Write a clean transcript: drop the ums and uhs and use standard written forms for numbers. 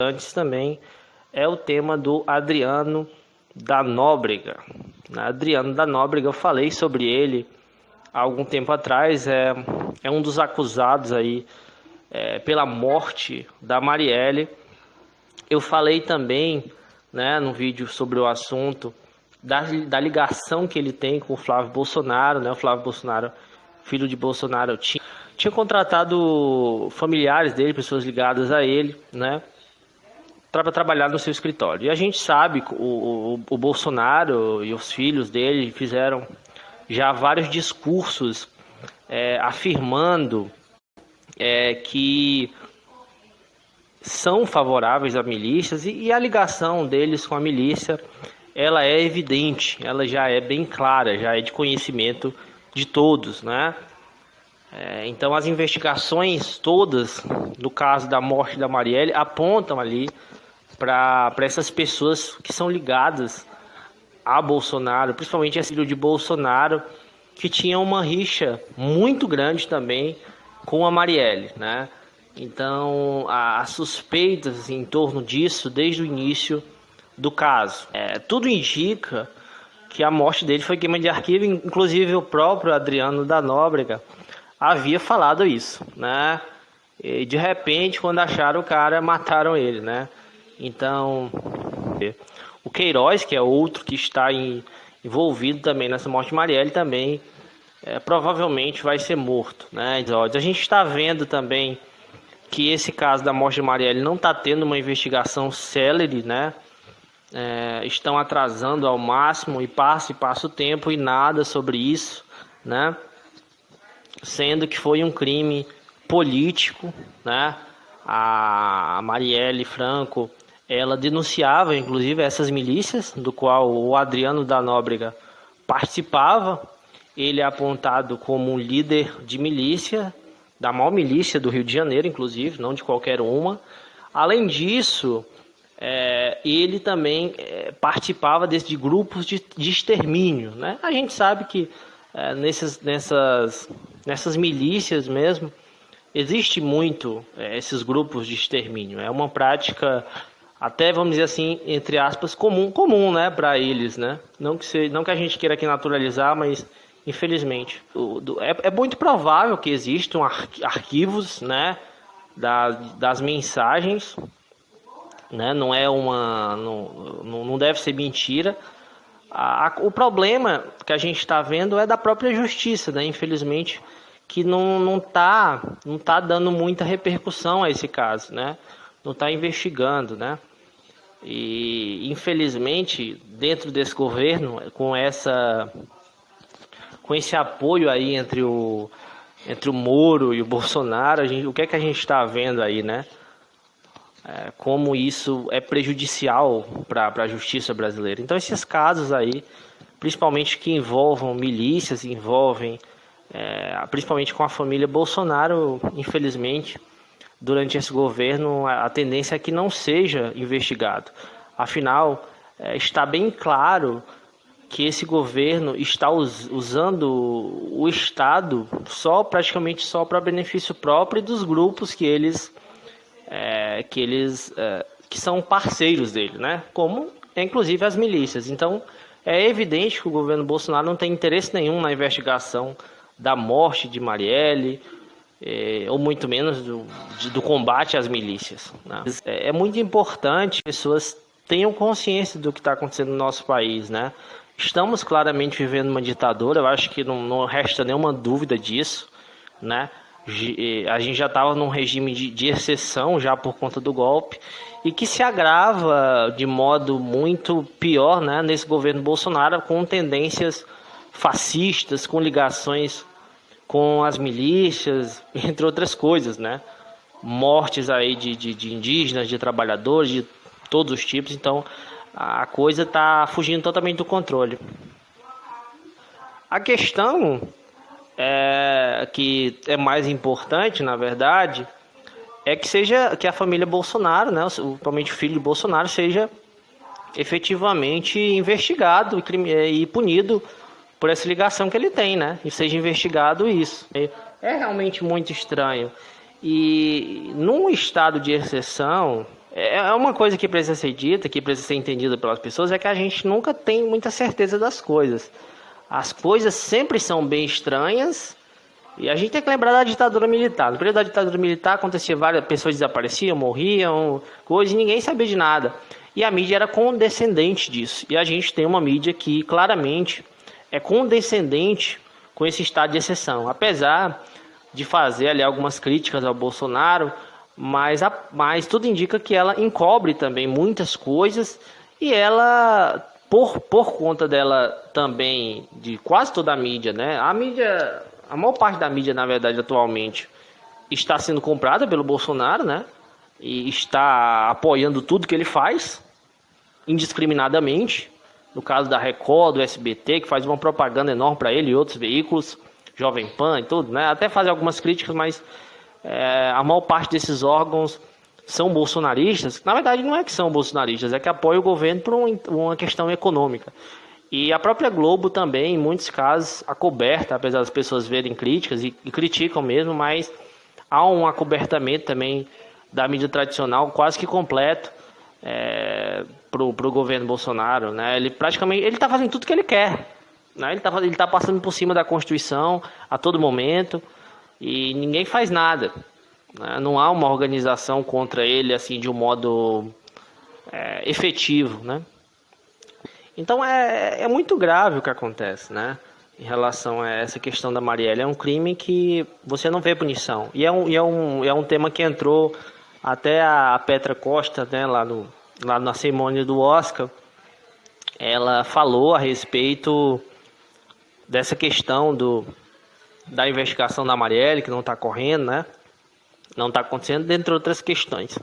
antes também é o tema do Adriano da Nóbrega. Adriano da Nóbrega, eu falei sobre ele há algum tempo atrás, é um dos acusados aí pela morte da Marielle. Eu falei também, né, no vídeo sobre o assunto, da ligação que ele tem com o Flávio Bolsonaro, né? O Flávio Bolsonaro, filho de Bolsonaro, tinha contratado familiares dele, pessoas ligadas a ele, né, para trabalhar no seu escritório. E a gente sabe que o Bolsonaro e os filhos dele fizeram já vários discursos afirmando que são favoráveis a milícias, e a ligação deles com a milícia, ela é evidente, ela já é bem clara, já é de conhecimento de todos, né? Então as investigações todas no caso da morte da Marielle apontam ali para essas pessoas que são ligadas a Bolsonaro, principalmente esse filho de Bolsonaro, que tinha uma rixa muito grande também com a Marielle, né? Então, as suspeitas em torno disso desde o início do caso. Tudo indica que a morte dele foi queima de arquivo, inclusive o próprio Adriano da Nóbrega havia falado isso, né? E de repente, quando acharam o cara, mataram ele, né? Então, o Queiroz, que é outro que está envolvido também nessa morte de Marielle, também provavelmente vai ser morto, né? A gente está vendo também que esse caso da morte de Marielle não está tendo uma investigação célere, né? Estão atrasando ao máximo e passa o tempo e nada sobre isso, né? Sendo que foi um crime político, né? A Marielle Franco, ela denunciava inclusive essas milícias, do qual o Adriano da Nóbrega participava. Ele é apontado como um líder de milícia, da maior milícia do Rio de Janeiro, inclusive, não de qualquer uma. Além disso, ele também participava de grupos de extermínio, né? A gente sabe que nessas milícias mesmo, existe muito esses grupos de extermínio. É uma prática, até vamos dizer assim, entre aspas, comum, né, para eles, né? Não que a gente queira aqui naturalizar, mas infelizmente é muito provável que existam arquivos, né, das mensagens, né? Não deve ser mentira. O problema que a gente está vendo é da própria justiça, né? Infelizmente, que não tá dando muita repercussão a esse caso, né? Não está investigando, né? E infelizmente, dentro desse governo, com esse apoio aí entre o Moro e o Bolsonaro, o que é que a gente está vendo aí, né? Como isso é prejudicial para a justiça brasileira. Então esses casos aí, principalmente que envolvam milícias, principalmente com a família Bolsonaro, infelizmente, durante esse governo, a tendência é que não seja investigado. Afinal, está bem claro que esse governo está usando o Estado praticamente só para benefício próprio e dos grupos que são parceiros dele, né? Como inclusive as milícias. Então é evidente que o governo Bolsonaro não tem interesse nenhum na investigação da morte de Marielle, ou muito menos do combate às milícias, né? É muito importante que as pessoas tenham consciência do que está acontecendo no nosso país, né? Estamos claramente vivendo uma ditadura, eu acho que não resta nenhuma dúvida disso, né? A gente já estava num regime de exceção já por conta do golpe, e que se agrava de modo muito pior, né, nesse governo Bolsonaro, com tendências fascistas, com ligações com as milícias, entre outras coisas, né? Mortes aí de indígenas, de trabalhadores, de todos os tipos. Então a coisa está fugindo totalmente do controle. A questão que é mais importante, na verdade, é que a família Bolsonaro, né, principalmente o filho de Bolsonaro, seja efetivamente investigado e punido por essa ligação que ele tem, né? E seja investigado isso. É realmente muito estranho. E num estado de exceção, é uma coisa que precisa ser dita, que precisa ser entendida pelas pessoas, é que a gente nunca tem muita certeza das coisas. As coisas sempre são bem estranhas, e a gente tem que lembrar da ditadura militar. No período da ditadura militar acontecia, várias pessoas desapareciam, morriam, coisas, e ninguém sabia de nada. E a mídia era condescendente disso. E a gente tem uma mídia que claramente é condescendente com esse estado de exceção. Apesar de fazer ali algumas críticas ao Bolsonaro, mas tudo indica que ela encobre também muitas coisas, e ela, por conta dela também, de quase toda a mídia, né? A maior parte da mídia, na verdade, atualmente, está sendo comprada pelo Bolsonaro, né? E está apoiando tudo que ele faz, indiscriminadamente. No caso da Record, do SBT, que faz uma propaganda enorme para ele e outros veículos, Jovem Pan e tudo, né? Até fazer algumas críticas, mas a maior parte desses órgãos são bolsonaristas. Na verdade, não é que são bolsonaristas, é que apoiam o governo por uma questão econômica. E a própria Globo também, em muitos casos, acoberta, apesar das pessoas verem críticas e criticam mesmo, mas há um acobertamento também da mídia tradicional quase que completo pro governo Bolsonaro, né? Ele está fazendo tudo que ele quer, né? Ele tá passando por cima da Constituição a todo momento e ninguém faz nada, né? Não há uma organização contra ele assim de um modo efetivo, né? Então é muito grave o que acontece, né? Em relação a essa questão da Marielle. É um crime que você não vê punição. E é um tema que entrou até a Petra Costa, né, lá na cerimônia do Oscar. Ela falou a respeito dessa questão da investigação da Marielle, que não está correndo, né? Não está acontecendo, dentre outras questões.